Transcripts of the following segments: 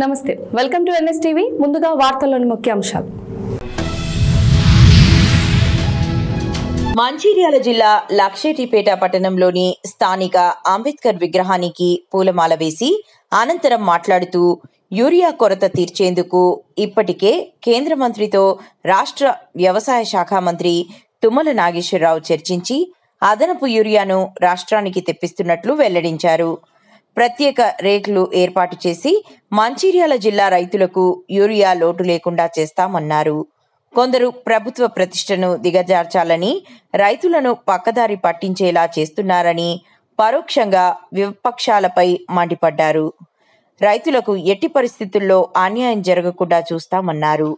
నమస్తే, welcome to NSTV. ముందుగా వార్తల్లోని ముఖ్యాంశాలు. మంచిర్యాల జిల్లా లక్షెట్టిపేట పట్టణంలోని స్థానిక అంబేద్కర్ విగ్రహానికి పూలమాల వేసి అనంతరం మాట్లాడుతూ యూరియా కొరత తీర్చేందుకు ఇప్పటికే కేంద్ర మంత్రితో రాష్ట్ర వ్యవసాయ శాఖ మంత్రి తుమ్మల నాగేశ్వరరావు చర్చించి అదనపు యూరియాను రాష్ట్రానికి తెప్పిస్తున్నట్లు వెల్లడించారు. ప్రత్యేక రేట్లు ఏర్పాటు చేసి మంచిర్యాల జిల్లా రైతులకు యూరియా లోటు లేకుండా చేస్తామన్నారు. కొందరు ప్రభుత్వ ప్రతిష్టను దిగజార్చాలని, రైతులను పక్కదారి పట్టించేలా చేస్తున్నారని పరోక్షంగా విపక్షాలపై మండిపడ్డారు. రైతులకు ఎట్టి పరిస్థితుల్లో అన్యాయం జరగకుండా చూస్తామన్నారు.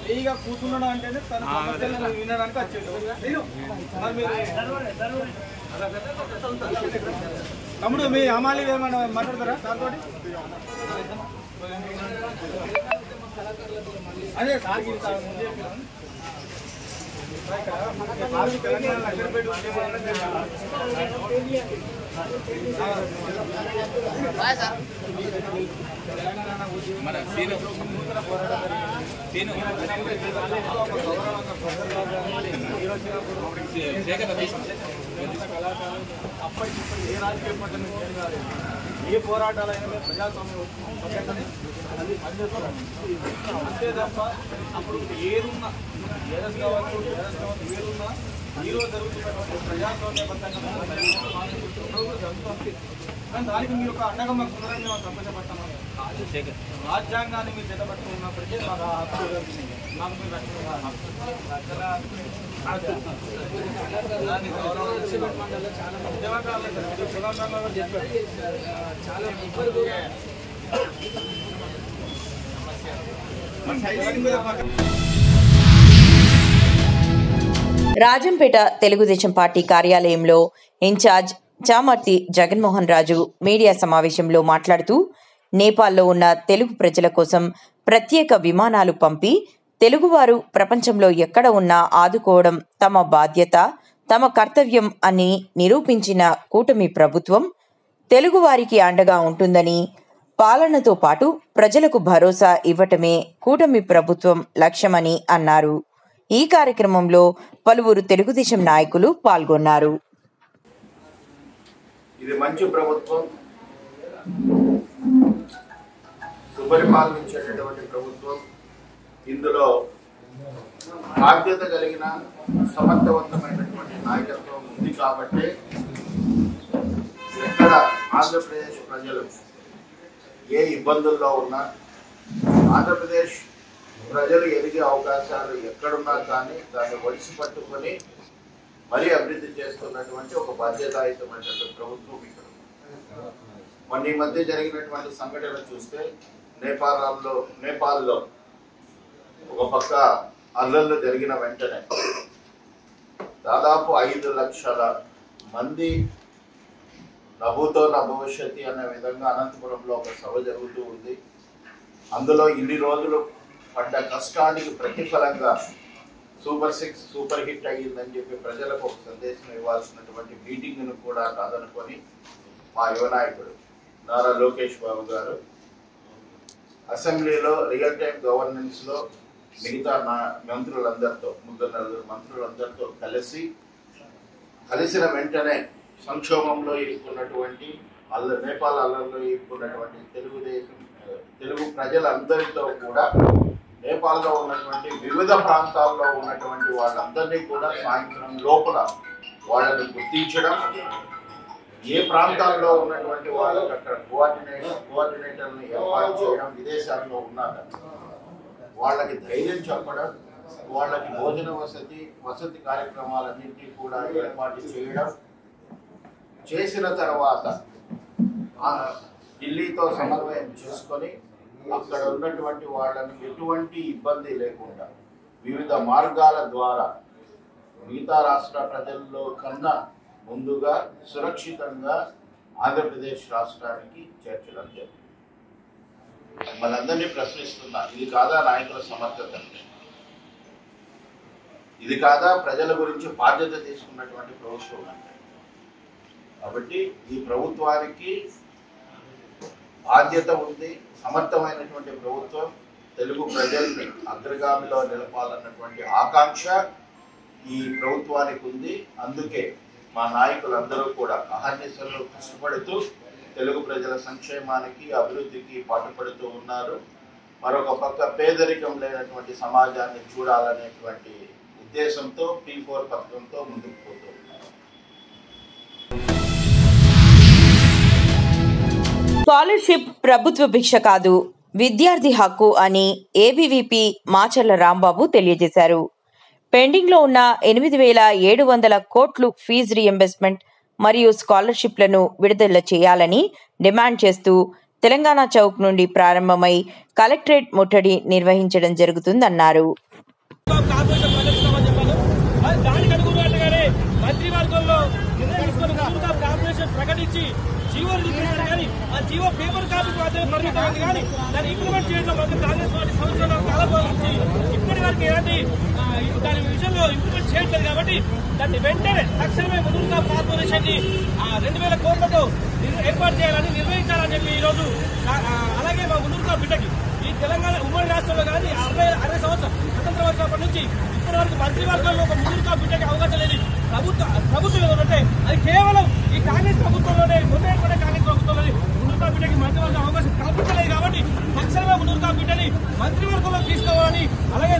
ఫ్రీగా కూర్చున్నాడు అంటేనే తన సమస్యలను వినడానికి వచ్చేది. తమ్ముడు మీ అమ్మాలి ఏమైనా మాట్లాడతారా సార్ తోటి? అదే సార్ తెలంగాణ లక్షపేట అప్పటికిప్పుడు ఏ రాజకీయ పార్టీ ఏ పోరాటాలైనా ప్రజాస్వామ్యం అది పనిచేస్తాం అంతే తప్ప అప్పుడు ఏదున్నా ఏదస్ కావచ్చు ఏదున్నా ఈరోజు జరుగుతున్నటువంటి ప్రజాస్వామ్యబద్ధంగా జరుగుతుంది. కానీ దానికి మీరు ఒక అండగా మాకు ఉన్నారని మేము సంతోషపడతాము. రాజ్యాంగాన్ని మీరు చేతపట్టుకున్నప్పటికీ మాకు హక్కు నాకు మీరు దాన్ని గౌరవం రాజంపేట తెలుగుదేశం పార్టీ కార్యాలయంలో ఇన్ఛార్జ్ చామర్తి జగన్మోహన్ రాజు మీడియా సమావేశంలో మాట్లాడుతూ నేపాల్లో ఉన్న తెలుగు ప్రజల కోసం ప్రత్యేక విమానాలు పంపి తెలుగువారు ప్రపంచంలో ఎక్కడ ఉన్నా ఆదుకోవడం తమ బాధ్యత, తమ కర్తవ్యం అని నిరూపించిన కూటమి ప్రభుత్వం తెలుగువారికి అండగా ఉంటుందని, పాలనతో పాటు ప్రజలకు భరోసా ఇవ్వటమే కూటమి ప్రభుత్వం లక్ష్యమని అన్నారు. ఈ కార్యక్రమంలో పలువురు తెలుగుదేశం నాయకులు పాల్గొన్నారు. ఇది మంచి ప్రభుత్వం, సుపరిపాలించేటటువంటి ప్రభుత్వం. ఇందులో బాధ్యత కలిగిన సమర్థవంతమైనటువంటి నాయకత్వం ఉంది కాబట్టి ఎక్కడ ఆంధ్రప్రదేశ్ ప్రజలు ఏ ఇబ్బందుల్లో ఉన్నా, ఆంధ్రప్రదేశ్ ప్రజలు ఎదిగే అవకాశాలు ఎక్కడున్నా కానీ దాన్ని ఒడిసి పట్టుకొని మరీ అభివృద్ధి చేస్తున్నటువంటి ఒక బాధ్యతాయుతమైనటువంటి ప్రభుత్వం ఇక్కడ. మొన్న ఈ మధ్య జరిగినటువంటి సంఘటనలు చూస్తే నేపాల్లో ఒక పక్క అల్లర్లు జరిగిన వెంటనే దాదాపు 5 లక్షల మంది నభూతో నభవిష్యతి అనే విధంగా అనంతపురంలో ఒక సభ జరుగుతూ ఉంది. అందులో ఇన్ని రోజులు పడ్డ కష్టానికి ప్రతిఫలంగా సూపర్ 6 సూపర్ హిట్ అయ్యిందని చెప్పి ప్రజలకు ఒక సందేశం ఇవ్వాల్సినటువంటి మీటింగ్ను కూడా కాదనుకొని మా యువనాయకుడు నారా లోకేష్ బాబు గారు అసెంబ్లీలో రియల్ టైం గవర్నెన్స్లో మిగతా మంత్రులందరితో 3-4 మంత్రులందరితో కలిసిన వెంటనే సంక్షోభంలో ఇరుక్కున్నటువంటి నేపాల్ అల్లర్లో ఇరుక్కున్నటువంటి తెలుగు ప్రజలందరితో కూడా నేపాల్లో ఉన్నటువంటి వివిధ ప్రాంతాల్లో ఉన్నటువంటి వాళ్ళందరినీ కూడా సాయంత్రం లోపల వాళ్ళని గుర్తించడం, ఏ ప్రాంతాల్లో ఉన్నటువంటి వాళ్ళకి అక్కడ కోఆర్డినేటర్ని ఏర్పాటు చేయడం, విదేశాల్లో ఉన్నారు వాళ్ళకి ధైర్యం చెప్పడం, వాళ్ళకి భోజన వసతి కార్యక్రమాలన్నింటినీ కూడా ఏర్పాటు చేయడం, చేసిన తర్వాత ఢిల్లీతో సమన్వయం చేసుకొని అక్కడ ఉన్నటువంటి వాళ్ళని ఎటువంటి ఇబ్బంది లేకుండా వివిధ మార్గాల ద్వారా మిగతా రాష్ట్ర ప్రజల్లో కన్నా ముందుగా సురక్షితంగా ఆంధ్రప్రదేశ్ రాష్ట్రానికి చేర్చడం జరిగింది. మనందరినీ ప్రశ్నిస్తున్నా, ఇది కాదా నాయకుల సమర్థత? ఇది కాదా ప్రజల గురించి బాధ్యత తీసుకున్నటువంటి ప్రభుత్వం అంటే? కాబట్టి ఈ ప్రభుత్వానికి బాధ్యత ఉంది. సమర్థమైనటువంటి ప్రభుత్వం తెలుగు ప్రజల్ని అగ్రగామిలో నిలపాలన్నటువంటి ఆకాంక్ష ఈ ప్రభుత్వానికి ఉంది. అందుకే మా నాయకులందరూ కూడా అహర్నిశలు కష్టపడుతూ తెలుగు ప్రజల సంక్షేమానికి అభివృద్ధికి పాటుపడుతూ ఉన్నారు. మరొక పక్క పేదరికం లేనటువంటి సమాజాన్ని చూడాలనేటువంటి ఉద్దేశంతో P4 పథకంతో ముందుకు పోతూ ఉన్నారు. స్కాలర్షిప్ ప్రభుత్వ భిక్ష కాదు, విద్యార్థి హక్కు అని ఏబీవీపీ మాచర్ల రాంబాబు తెలియజేశారు. పెండింగ్లో ఉన్న 8,700 కోట్లు ఫీజు రీయింబర్స్మెంట్ మరియు స్కాలర్షిప్లను విడుదల చేయాలని డిమాండ్ చేస్తూ తెలంగాణ చౌక్ నుండి ప్రారంభమై కలెక్టరేట్ ముట్టడి నిర్వహించడం జరుగుతుందన్నారు. ప్రకటించి జీవోలు చూపించారు కానీ ఆ జీవో పేపర్ కాపీ మాత్రమే పరిమితమైంది కానీ దాన్ని ఇంప్లిమెంట్ చేయడం మాత్రం కాంగ్రెస్ పార్టీ సంవత్సరాల కాలం నుంచి ఇప్పటి వరకు ఎలాంటి దాని విషయంలో ఇంప్లిమెంట్ చేయట్లేదు. కాబట్టి దాన్ని వెంటనే తక్షణమే ముదురుగా కార్పొరేషన్ ని 2,000 కోట్లతో ఏర్పాటు చేయాలని నిర్వహించాలని చెప్పి ఈ రోజు అలాగే మా ముదురుగా బిడ్డకి ఈ తెలంగాణ ఉమ్మడి రాష్ట్రంలో కానీ 60 సంవత్సరం స్వతంత్ర వచ్చినప్పటి నుంచి ఇప్పటి వరకు మంత్రివర్గంలో ఒక ముదురుగా బిడ్డకి అవకాశం లేదు. ప్రభుత్వం ఏదంటే అది కేవలం ఈ కాంగ్రెస్ ప్రభుత్వంలోనే మొదటి కాంగ్రెస్ ప్రభుత్వంలోనే ముదురుగా బిడ్డకి మంత్రివర్గం అవకాశం కల్పించలేదు. కాబట్టి తక్షణమే ముదురుగా బిడ్డని మంత్రివర్గంలో తీసుకోవాలని అలాగే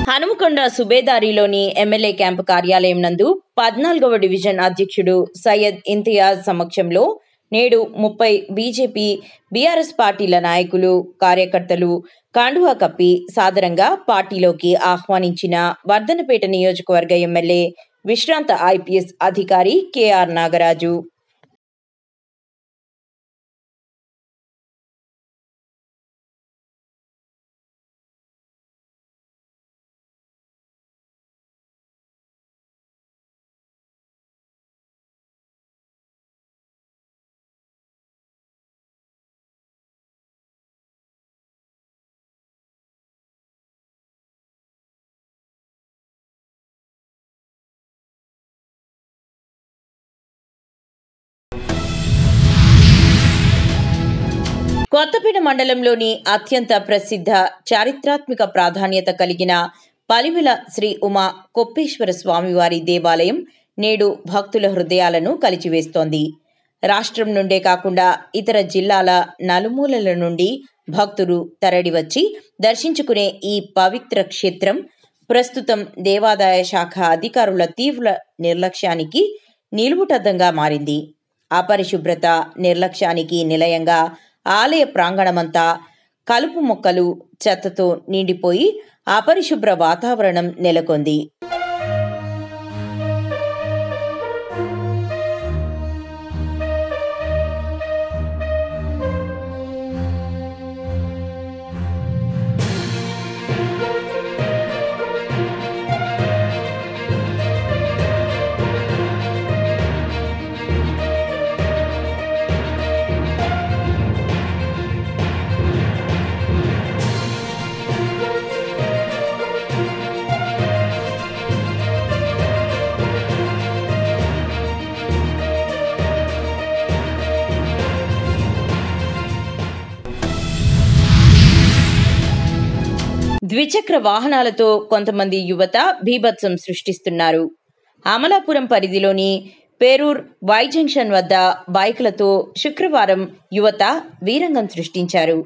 హనుమకొండ సుబేదారిలోని ఎమ్మెల్యే క్యాంపు కార్యాలయం నందు 14వ డివిజన్ అధ్యక్షుడు సయ్యద్ ఇంతియాజ్ సమక్షంలో నేడు 30 బీజేపీ బీఆర్ఎస్ పార్టీల నాయకులు కార్యకర్తలు కాండువా కప్పి సాదరంగా పార్టీలోకి ఆహ్వానించిన వర్ధనపేట నియోజకవర్గ ఎమ్మెల్యే విశ్రాంత ఐపీఎస్ అధికారి కేఆర్ నాగరాజు. కొత్తపేట మండలంలోని అత్యంత ప్రసిద్ధ చారిత్రాత్మక ప్రాధాన్యత కలిగిన పలివెల శ్రీ ఉమా కొప్పేశ్వర స్వామివారి దేవాలయం నేడు భక్తుల హృదయాలను కలిచివేస్తోంది. రాష్ట్రం నుండే కాకుండా ఇతర జిల్లాల నలుమూలల నుండి భక్తులు తరలివచ్చి దర్శించుకునే ఈ పవిత్ర క్షేత్రం ప్రస్తుతం దేవాదాయ శాఖ అధికారుల తీవ్ర నిర్లక్ష్యానికి నిలువుటద్దంగా మారింది. అపరిశుభ్రత నిర్లక్ష్యానికి నిలయంగా ఆలయ ప్రాంగణమంతా కలుపు మొక్కలు చెత్తతో నిండిపోయి అపరిశుభ్ర వాతావరణం నెలకొంది. ద్విచక్ర వాహనాలతో కొంతమంది యువత బీభత్సం సృష్టిస్తున్నారు. అమలాపురం పరిధిలోని పేరూర్ వై జంక్షన్ వద్ద బైకులతో శుక్రవారం యువత వీరంగం సృష్టించారు.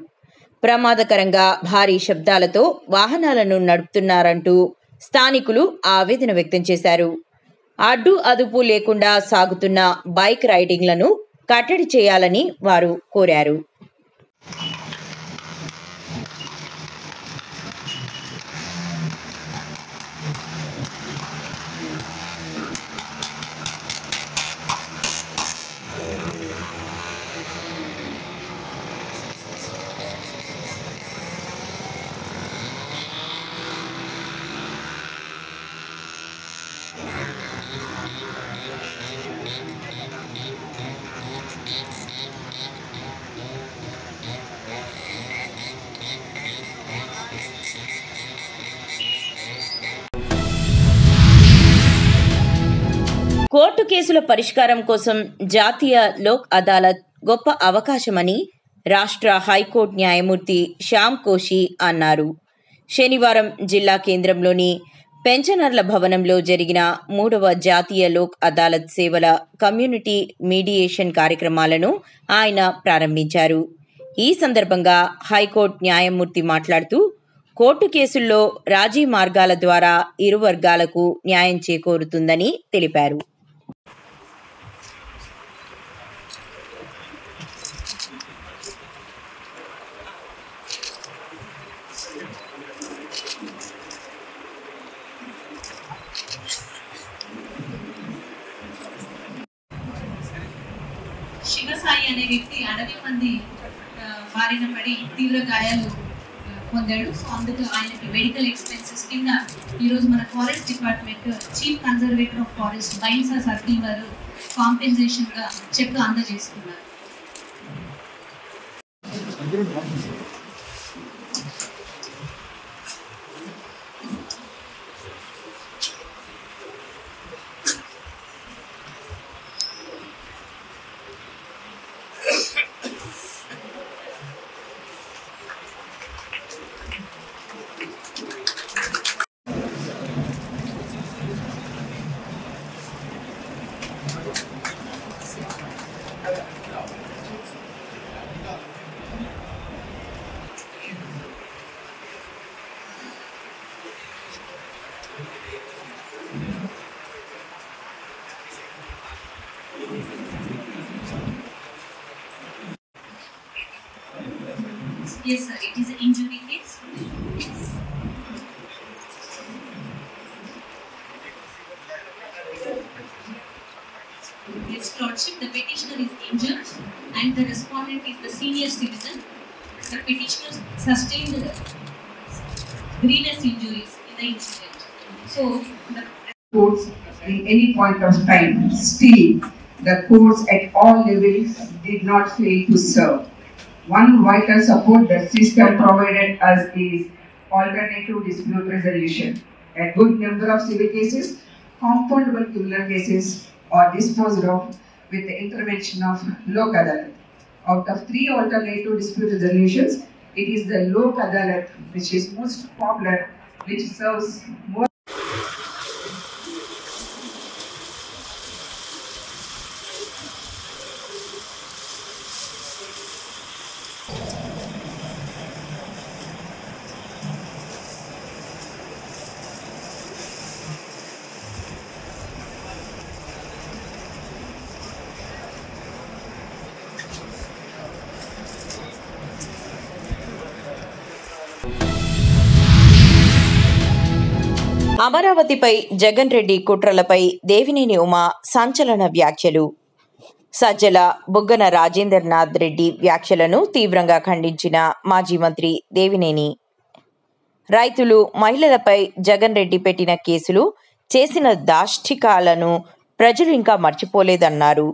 ప్రమాదకరంగా భారీ శబ్దాలతో వాహనాలను నడుపుతున్నారంటూ స్థానికులు ఆవేదన వ్యక్తం చేశారు. అడ్డు అదుపు లేకుండా సాగుతున్న బైక్ రైడింగ్లను కట్టడి చేయాలని వారు కోరారు. కోర్టు కేసుల పరిష్కారం కోసం జాతీయ లోక్ అదాలత్ గొప్ప అవకాశమని రాష్ట్ర హైకోర్టు న్యాయమూర్తి శ్యామ్ కోషి అన్నారు. శనివారం జిల్లా కేంద్రంలోని పెన్షనర్ల భవనంలో జరిగిన 3వ జాతీయ లోక్ అదాలత్ సేవల కమ్యూనిటీ మీడియేషన్ కార్యక్రమాలను ఆయన ప్రారంభించారు. ఈ సందర్భంగా హైకోర్టు న్యాయమూర్తి మాట్లాడుతూ కోర్టు కేసుల్లో రాజీ మార్గాల ద్వారా ఇరు వర్గాలకు న్యాయం చేకూరుతుందని తెలిపారు. శివసాయి అనే వ్యక్తి అడవి మంది బారిన పడి తీవ్ర గాయాలు పొందాడు. సో అందుకు ఆయనకి మెడికల్ ఎక్స్పెన్సెస్ కింద ఈరోజు మన forest department chief conservator of forest Bhainsa circle వారు కాంపెన్సేషన్గా చెక్ అందజేస్తున్నారు. Yes, sir. It is an injury case. Yes, Lordship, the petitioner is injured and the respondent is the senior citizen. The petitioner sustained grievous injuries in the incident. So, the courts in any point of time, still the courts at all levels did not fail to serve. One vital support the system provided us is alternative dispute resolution. A good number of civil cases, compoundable criminal cases are disposed of with the intervention of Lok Adalat. Out of 3 alternative dispute resolutions, it is the Lok Adalat which is most popular, which serves more. అమరావతిపై జగన్ రెడ్డి కుట్రలపై దేవినేని ఉమా సంచలన వ్యాఖ్యలు. సజ్జల బుగ్గన రాజేంద్రనాథ్ రెడ్డి వ్యాఖ్యలను తీవ్రంగా ఖండించిన మాజీ మంత్రి దేవినేని, రైతులు మహిళలపై జగన్ రెడ్డి పెట్టిన కేసులు, చేసిన దాష్టికాలను ప్రజలు ఇంకా మర్చిపోలేదన్నారు.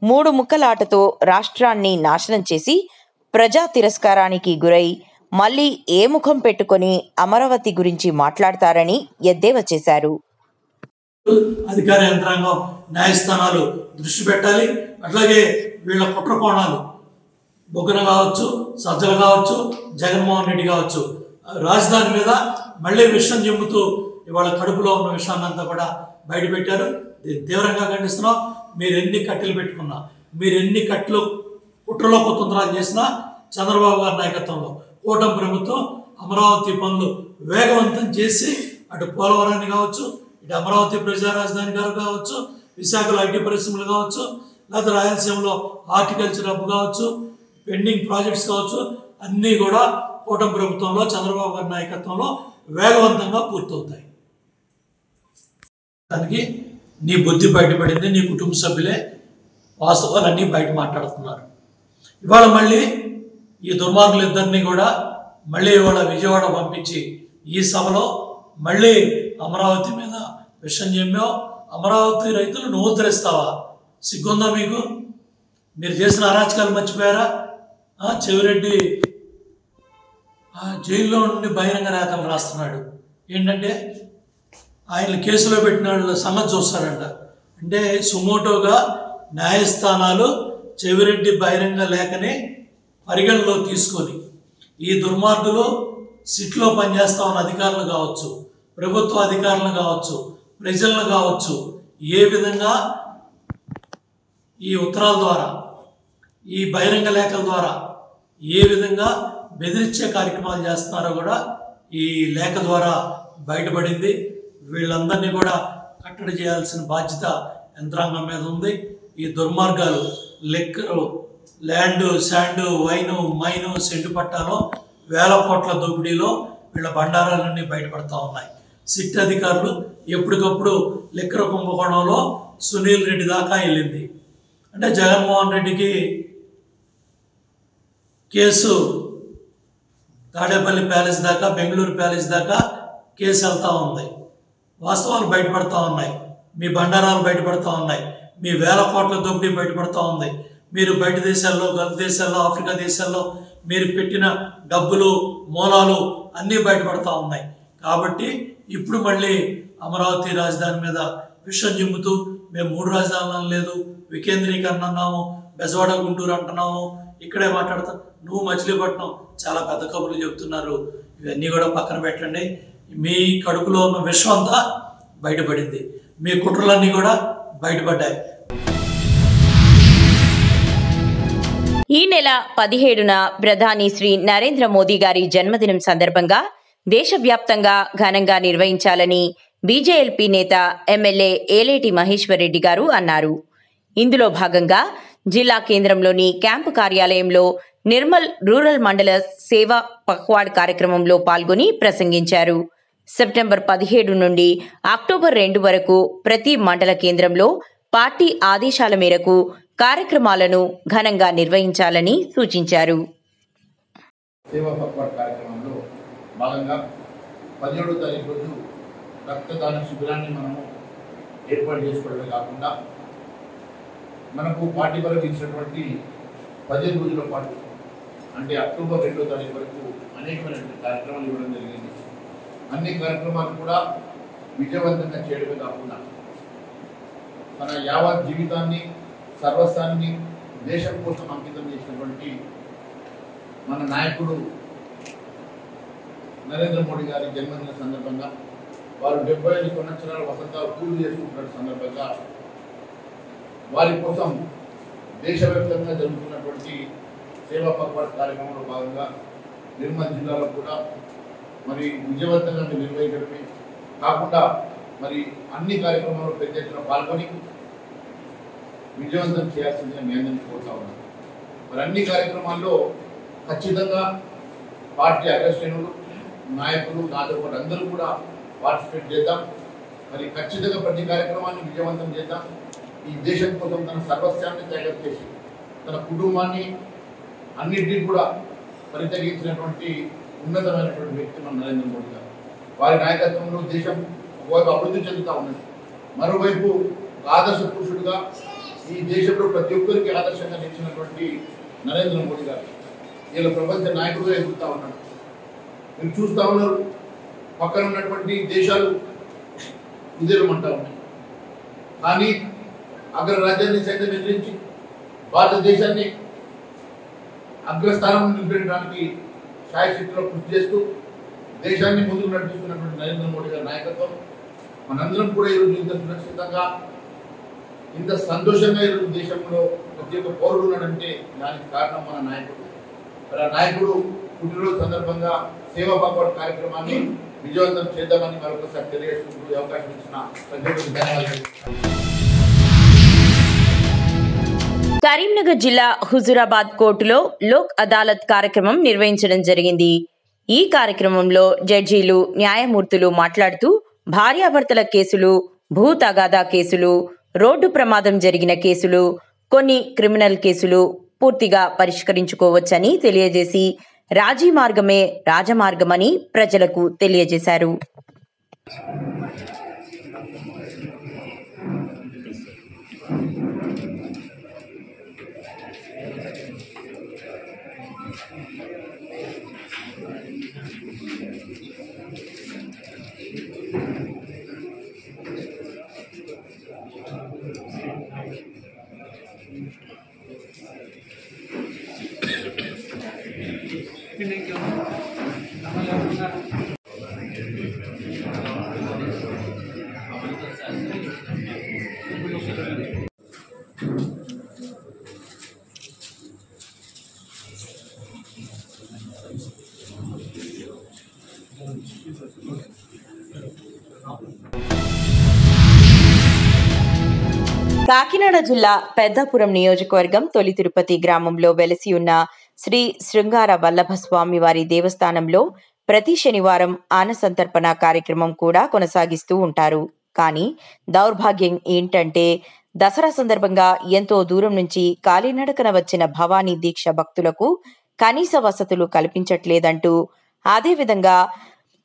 3 ముక్కలాటతో రాష్ట్రాన్ని నాశనం చేసి ప్రజా తిరస్కారానికి గురై మళ్లీ ఏ ముఖం పెట్టుకొని అమరావతి గురించి మాట్లాడతారని ఎద్దేవా చేశారు. అధికార యంత్రాంగం, న్యాయస్థానాలు దృష్టి పెట్టాలి. అట్లాగే వీళ్ళ కుట్ర కోణాలు, బొగ్గన కావచ్చు, సజ్జల కావచ్చు, జగన్మోహన్ రెడ్డి కావచ్చు, రాజధాని మీద మళ్ళీ విషం చెమ్ముతూ ఇవాళ కడుపులో ఉన్న విషయాన్నంతా కూడా బయటపెట్టారు. తీవ్రంగా ఖండిస్తున్నాం. మీరు ఎన్ని కట్టెలు పెట్టుకున్నా, మీరు ఎన్ని కట్టెలు కుట్రలో కుతంత్రాలు చేసినా చంద్రబాబు గారి నాయకత్వంలో కూటమి ప్రభుత్వం అమరావతి పనులు వేగవంతం చేసి అటు పోలవరాన్ని కావచ్చు, ఇటు అమరావతి ప్రజా రాజధాని గారు కావచ్చు, విశాఖలో ఐటీ పరిశ్రమలు కావచ్చు, లేకపోతే రాయలసీమలో హార్టికల్చర్ హబ్ కావచ్చు, పెండింగ్ ప్రాజెక్ట్స్ కావచ్చు, అన్నీ కూడా కూటమి ప్రభుత్వంలో చంద్రబాబు గారి నాయకత్వంలో వేగవంతంగా పూర్తవుతాయి. దానికి నీ బుద్ధి బయటపడింది, నీ కుటుంబ సభ్యులే వాస్తవాలన్నీ బయట మాట్లాడుతున్నారు. ఇవాళ మళ్ళీ ఈ దుర్మార్గులు ఇద్దరినీ కూడా మళ్ళీ ఇవాళ విజయవాడ పంపించి ఈ సభలో మళ్ళీ అమరావతి మీద విషయం చెప్పావు. అమరావతి రైతులు నువ్వు ఉద్ధరిస్తావా? సిగ్గుందా మీకు? మీరు చేసిన అరాచకాలు మర్చిపోయారా? చెవిరెడ్డి జైల్లో నుండి బహిరంగ నేతలు రాస్తున్నాడు. ఏంటంటే ఆయన కేసులో పెట్టిన వాళ్ళ సంగతి చూస్తారంట. అంటే సుమోటోగా న్యాయస్థానాలు చెవిరెడ్డి బహిరంగ లేఖని పరిగణలో తీసుకొని ఈ దుర్మార్గులు సిట్లో పనిచేస్తా ఉన్న అధికారులు కావచ్చు, ప్రభుత్వ అధికారులు కావచ్చు, ప్రజలను కావచ్చు, ఏ విధంగా ఈ ఉత్తరాల ద్వారా, ఈ బహిరంగ లేఖల ద్వారా ఏ విధంగా బెదిరించే కార్యక్రమాలు చేస్తున్నారో కూడా ఈ లేఖ ద్వారా బయటపడింది. వీళ్ళందరినీ కూడా కట్టడి చేయాల్సిన బాధ్యత యంత్రాంగం మీద ఉంది. ఈ దుర్మార్గాలు లెక్కలు, land, sand, wine, mine, cent పట్టాలో వేల కోట్ల దోపిడీలో వీళ్ళ బండారాలన్నీ బయటపడతా ఉన్నాయి. సిట్ అధికారులు ఎప్పటికప్పుడు లెక్కర కుంభకోణంలో సునీల్ రెడ్డి దాకా వెళ్ళింది. అంటే జగన్మోహన్ రెడ్డికి కేసు తాడేపల్లి ప్యాలెస్ దాకా, బెంగళూరు ప్యాలెస్ దాకా కేసు వెళ్తూ ఉంది. వాస్తవాలు బయటపడతా ఉన్నాయి, మీ బండారాలు బయటపడతా ఉన్నాయి, మీ వేల కోట్ల దోపిడీ బయటపడతా ఉంది. మీరు బయట దేశాల్లో, గల్ఫ్ దేశాల్లో, ఆఫ్రికా దేశాల్లో మీరు పెట్టిన డబ్బులు, మూలాలు అన్నీ బయటపడతా ఉన్నాయి. కాబట్టి ఇప్పుడు మళ్ళీ అమరావతి రాజధాని మీద విషయం జిమ్ముతూ మేము 3 రాజధానులు లేదు, వికేంద్రీకరణ అన్నాము, బెజవాడ గుంటూరు అంటున్నాము, ఇక్కడే మాట్లాడతాం. నువ్వు మచిలీపట్నం చాలా పెద్ద కబుర్లు చెప్తున్నారు. ఇవన్నీ కూడా పక్కన పెట్టండి. మీ కడుపులో ఉన్న విషం అంతా బయటపడింది, మీ కుట్రలన్నీ కూడా బయటపడ్డాయి. ఈ నెల 17న ప్రధాని శ్రీ నరేంద్ర మోదీ గారి జన్మదినం సందర్భంగా దేశవ్యాప్తంగా ఘనంగా నిర్వహించాలని బీజేఎల్పీ నేత ఎమ్మెల్యే ఏలేటి మహేశ్వర్ రెడ్డి గారు అన్నారు. ఇందులో భాగంగా జిల్లా కేంద్రంలోని క్యాంపు కార్యాలయంలో నిర్మల్ రూరల్ మండల సేవా పఖ్వాడ్ కార్యక్రమంలో పాల్గొని ప్రసంగించారు. సెప్టెంబర్ 17 నుండి అక్టోబర్ 2 వరకు ప్రతి మండల కేంద్రంలో పార్టీ ఆదేశాల మేరకు కార్యక్రమాలను ఘనంగా నిర్వహించాలని సూచించారు. సేవా పఖ్వాడ్ కార్యక్రమంలో భాగంగా 17వ తారీఖు రోజు రక్తదాన శిబిరాన్ని మనము ఏర్పాటు చేసుకోవడమే కాకుండా మనకు పార్టీ వరకు ఇచ్చినటువంటి 15 రోజుల పాటు అంటే అక్టోబర్ 2వ తారీఖు వరకు అనేకమైనటువంటి కార్యక్రమాలు ఇవ్వడం జరిగింది. అన్ని కార్యక్రమాలు కూడా విజయవంతంగా చేయడమే కాకుండా తన యావత్ జీవితాన్ని, సర్వస్వాన్ని దేశం కోసం అంకితం చేసినటువంటి మన నాయకుడు నరేంద్ర మోడీ గారి జన్మదిన సందర్భంగా వారు 75 సంవత్సరాల వసంతాలు పూర్తి చేసుకుంటున్న సందర్భంగా వారి కోసం దేశవ్యాప్తంగా జరుగుతున్నటువంటి సేవా పఖ్వాడ్ కార్యక్రమంలో భాగంగా నిర్మల్ జిల్లాలో కూడా మరి విజయవంతంగా నిర్వహించడమే కాకుండా మరి అన్ని కార్యక్రమాల్లో పెద్ద ఎత్తున పాల్గొని విజయవంతం చేయాల్సిందిగా మీ అందరినీ కోరుతా ఉన్నాను. మరి అన్ని కార్యక్రమాల్లో ఖచ్చితంగా పార్టీ అగ్రశ్రేణులు, నాయకులు, నాతో పాటు అందరూ కూడా పార్టిసిపేట్ చేద్దాం. మరి ఖచ్చితంగా ప్రతి కార్యక్రమాన్ని విజయవంతం చేద్దాం. ఈ దేశం కోసం తన సర్వస్వాన్ని త్యాగం చేసి తన కుటుంబాన్ని అన్నింటినీ కూడా పరిత్యజించినటువంటి ఉన్నతమైనటువంటి వ్యక్తి మన నరేంద్ర మోడీ గారు. వారి నాయకత్వంలో దేశం ఒకవైపు అభివృద్ధి చెందుతూ ఉన్నది, మరోవైపు ఆదర్శ పురుషుడిగా ఈ దేశంలో ప్రతి ఒక్కరికి ఆదర్శంగా నిలిచినటువంటి నరేంద్ర మోడీ గారు వీళ్ళ ప్రపంచ నాయకుడుగా ఎదుగుతూ ఉన్నాడు. మీరు చూస్తూ ఉన్నారు, పక్కన ఉన్నటువంటి దేశాలు కుదేలమంటా ఉన్నాయి. కానీ అగ్రరాజ్యాన్ని సైతం ఎదిరించి భారతదేశాన్ని అగ్రస్థానం నిలబెట్టడానికి శాయశక్తిలో కృషి చేస్తూ దేశాన్ని ముందుకు నడిపిస్తున్నటువంటి నరేంద్ర మోడీ గారి నాయకత్వం మనందరం కూడా ఈరోజు ఇంత సురక్షితంగా ఇంత సంతోషంగా ఈరోజు దేశంలో ప్రతి ఒక్క పౌరుడు ఉన్నాడంటే దానికి కారణం మన నాయకుడు. మరి ఆ నాయకుడు పుట్టినరోజు సందర్భంగా సేవా పాపడ్ కార్యక్రమాన్ని విజయవంతం చేద్దామని మరొకసారి తెలియజేసుకుంటూ అవకాశం ఇచ్చిన ప్రతి ఒక్కరికి ధన్యవాదాలు. కరీంనగర్ జిల్లా హుజూరాబాద్ కోర్టులో లోక్ అదాలత్ కార్యక్రమం నిర్వహించడం జరిగింది. ఈ కార్యక్రమంలో జడ్జీలు, న్యాయమూర్తులు మాట్లాడుతూ భార్యాభర్తల కేసులు, భూ తగాదా కేసులు, రోడ్డు ప్రమాదం జరిగిన కేసులు, కొన్ని క్రిమినల్ కేసులు పూర్తిగా పరిష్కరించుకోవచ్చని తెలియజేసి రాజీ మార్గమే రాజమార్గమని ప్రజలకు తెలియజేశారు. కాకినాడ జిల్లా పెద్దాపురం నియోజకవర్గం తొలి తిరుపతి గ్రామంలో వెలసి ఉన్న శ్రీ శృంగార వల్లభ స్వామి వారి దేవస్థానంలో ప్రతి శనివారం అన్నసంతర్పణ కార్యక్రమం కూడా కొనసాగిస్తూ ఉంటారు. కానీ దౌర్భాగ్యం ఏంటంటే దసరా సందర్భంగా ఎంతో దూరం నుంచి కాలినడకన వచ్చిన భవానీ దీక్ష భక్తులకు కనీస వసతులు కల్పించట్లేదంటూ, అదేవిధంగా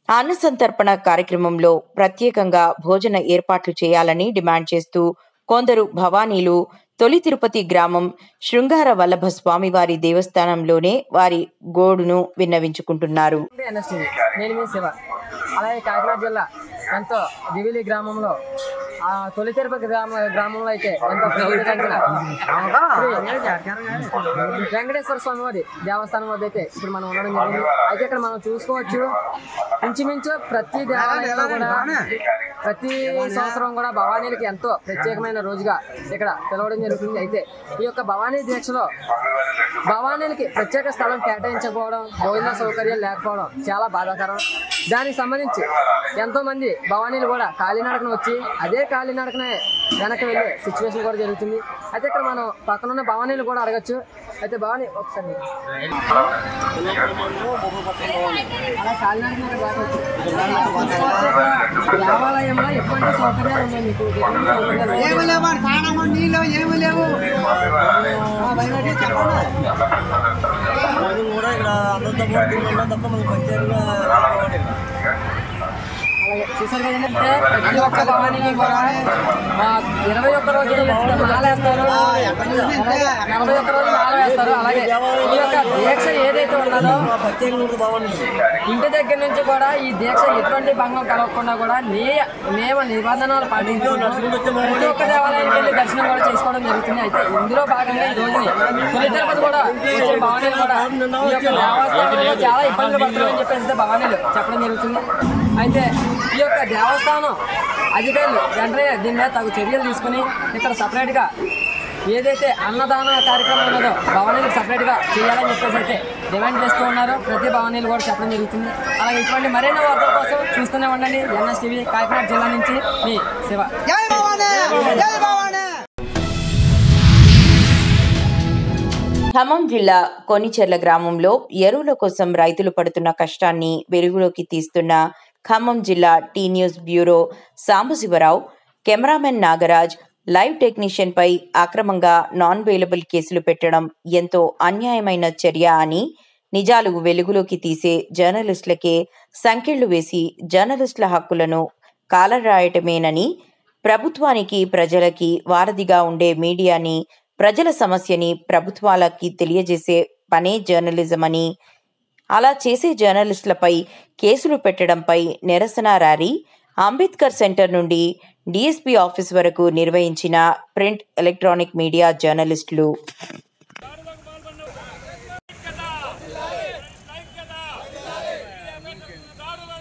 అన్నసంతర్పణ కార్యక్రమంలో ప్రత్యేకంగా భోజన ఏర్పాట్లు చేయాలని డిమాండ్ చేస్తూ కొందరు భవానీలు తొలి తిరుపతి గ్రామం శృంగార వల్లభ స్వామివారి దేవస్థానంలోనే వారి గోడును విన్నవించుకుంటున్నారు. నేను మీ శివ. అలాగే కాకినాడ జిల్లా ఎంతో దివిలి గ్రామంలో తొలి తిరుపతి గ్రామంలో అయితే ఎంతో వెంకటేశ్వర స్వామి వారి దేవస్థానం వద్ద అయితే ఇప్పుడు మనం ఉండడం జరిగింది. అయితే ఇక్కడ మనం చూసుకోవచ్చు, ఇంచుమించు ప్రతి దేవాలయంలో కూడా ప్రతి సంవత్సరం కూడా భవానీలకి ఎంతో ప్రత్యేకమైన రోజుగా ఇక్కడ పిలవడం జరుగుతుంది. అయితే ఈ యొక్క భవానీ దీక్షలో భవానీలకి ప్రత్యేక స్థలం కేటాయించకపోవడం, భోజన సౌకర్యాలు లేకపోవడం చాలా బాధాకరం. దానికి సంబంధించి ఎంతో మంది భవానీలు కూడా కాలినడకన వచ్చి అదే కాలినడకనే వెనక్కి వెళ్ళే సిచ్యువేషన్ కూడా జరుగుతుంది. అయితే ఇక్కడ మనం పక్కనున్న భవానీలు కూడా అడగచ్చు. అయితే భవానీ ఒకసారి అలా కాలినడకన దేవాలయంలో ఎటువంటి సౌకర్యాలు ఉన్నాయి మీకు? కూడా ఇక్కడ అందరితో తప్ప మనకు ప్రత్యేకంగా చూసారు కదంటే ప్రతి ఒక్క భవానీకి కూడా 21 రోజులు మాల వేస్తారు, 41 రోజులు మాల వేస్తారు. అలాగే ఈ యొక్క దీక్ష ఏదైతే ఉన్నదో ఇంటి దగ్గర నుంచి కూడా ఈ దీక్ష ఎటువంటి భంగం కలగకుండా కూడా నియమ నిబంధనలు పాటించు ప్రతి ఒక్క దేవాలయానికి వెళ్ళి దర్శనం కూడా చేసుకోవడం జరుగుతుంది. అయితే ఇందులో భాగంగా ఈ రోజుని తొలి తిరుపతి కూడా వచ్చే భవానీలు కూడా ఈ యొక్క దేవస్థానంలో చాలా ఇబ్బందులు పడుతున్నారని చెప్పేసి భవానీలు చెప్పడం జరుగుతుంది. అయితే ఈ యొక్క దేవస్థానం అధికారులు వెంటనే దీని మీద తగు చర్యలు తీసుకుని ఇక్కడ సపరేట్గా ఏదైతే అన్నదాన కార్యక్రమం ఉన్నదో భవానీలకు సపరేట్గా చేయాలని చెప్పేసి అయితే డిమాండ్ చేస్తూ ఉన్నారు. ప్రతి భవానీలు కూడా చెప్పడం జరుగుతుంది. అలాగే ఇటువంటి మరిన్ని వార్తల కోసం చూస్తూనే ఉండండి. NSTV కాకినాడ జిల్లా నుంచి మీ శివ. ఖమ్మం జిల్లా కొనిచెర్ల గ్రామంలో ఎరువుల కోసం రైతులు పడుతున్న కష్టాన్ని వెలుగులోకి తీస్తున్న ఖమ్మం జిల్లా T News bureau Sambasivarao, cameraman Nagaraj, live technician పై అక్రమంగా నాన్ బెయిలబుల్ కేసులు పెట్టడం ఎంతో అన్యాయమైన చర్య అని, నిజాలు వెలుగులోకి తీసే జర్నలిస్టులకే సంకెళ్లు వేసి జర్నలిస్టుల హక్కులను కాలరాయటమేనని, ప్రభుత్వానికి ప్రజలకి వారధిగా ఉండే మీడియాని, ప్రజల సమస్యని ప్రభుత్వాలకి తెలియజేసే పనే జర్నలిజం అని, అలా చేసే జర్నలిస్టులపై కేసులు పెట్టడంపై నిరసన ర్యాలీ అంబేద్కర్ సెంటర్ నుండి DSP ఆఫీస్ వరకు నిర్వహించిన ప్రింట్, ఎలక్ట్రానిక్ మీడియా జర్నలిస్టులు. దారుణంగా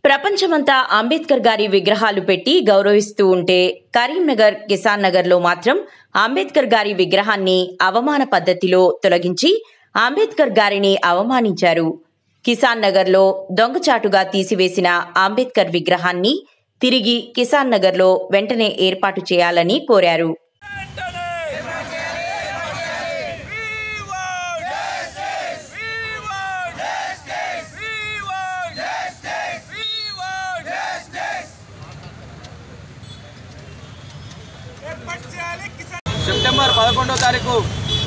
ప్రపంచమంతా అంబేద్కర్ గారి విగ్రహాలు పెట్టి గౌరవిస్తూ ఉంటే కరీంనగర్ కిసాన్ నగర్ లో మాత్రం అంబేద్కర్ గారి విగ్రహాన్ని అవమాన పద్ధతిలో తొలగించి అంబేద్కర్ గారిని అవమానించారు. కిసాన్ నగర్ లో దొంగచాటుగా తీసివేసిన అంబేద్కర్ విగ్రహాన్ని తిరిగి కిసాన్ నగర్ లో వెంటనే ఏర్పాటు చేయాలని కోరారు. సెప్టెంబర్ 11వ తారీఖు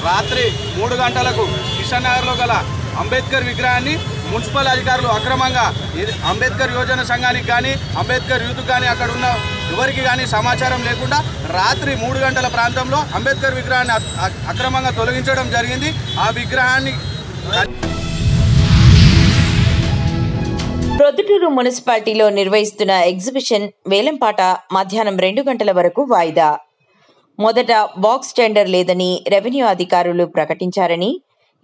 రాత్రి 3 గంటలకు కిషన్ నగర్లో గల అంబేద్కర్ విగ్రహాన్ని మున్సిపల్ అధికారులు అక్రమంగా అంబేద్కర్ యోజన సంఘానికి కానీ అంబేద్కర్ యూత్ కానీ అక్కడ ఉన్న ఎవరికి కానీ సమాచారం లేకుండా రాత్రి 3 గంటల ప్రాంతంలో అంబేద్కర్ విగ్రహాన్ని అక్రమంగా తొలగించడం జరిగింది. ఆ విగ్రహాన్ని ప్రొద్దుటూరు మున్సిపాలిటీలో నిర్వహిస్తున్న ఎగ్జిబిషన్ వేలంపాట మధ్యాహ్నం 2 గంటల వరకు వాయిదా. మొదట బాక్స్ టెండర్ లేదని రెవెన్యూ అధికారులు ప్రకటించారని,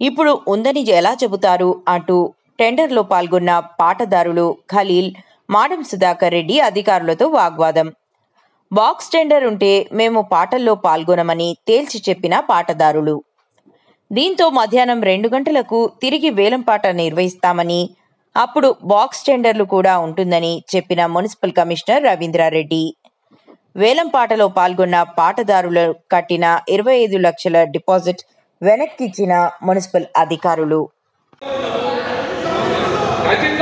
ఇప్పుడు ఉందని ఎలా చెబుతారు అంటూ టెండర్లో పాల్గొన్న పాటదారులు ఖలీల్, మాడం సుధాకర్ రెడ్డి అధికారులతో వాగ్వాదం. బాక్స్ టెండర్ ఉంటే మేము పాటల్లో పాల్గొనమని తేల్చి చెప్పిన పాటదారులు. దీంతో మధ్యాహ్నం 2 గంటలకు తిరిగి వేలంపాట నిర్వహిస్తామని, అప్పుడు బాక్స్ టెండర్లు కూడా ఉంటుందని చెప్పిన మున్సిపల్ కమిషనర్ రవీంద్రారెడ్డి. వేలంపాటలో పాల్గొన్న పాటదారులు కట్టిన 25 లక్షల డిపాజిట్ వెనక్కిచ్చిన మున్సిపల్ అధికారులు. రచించ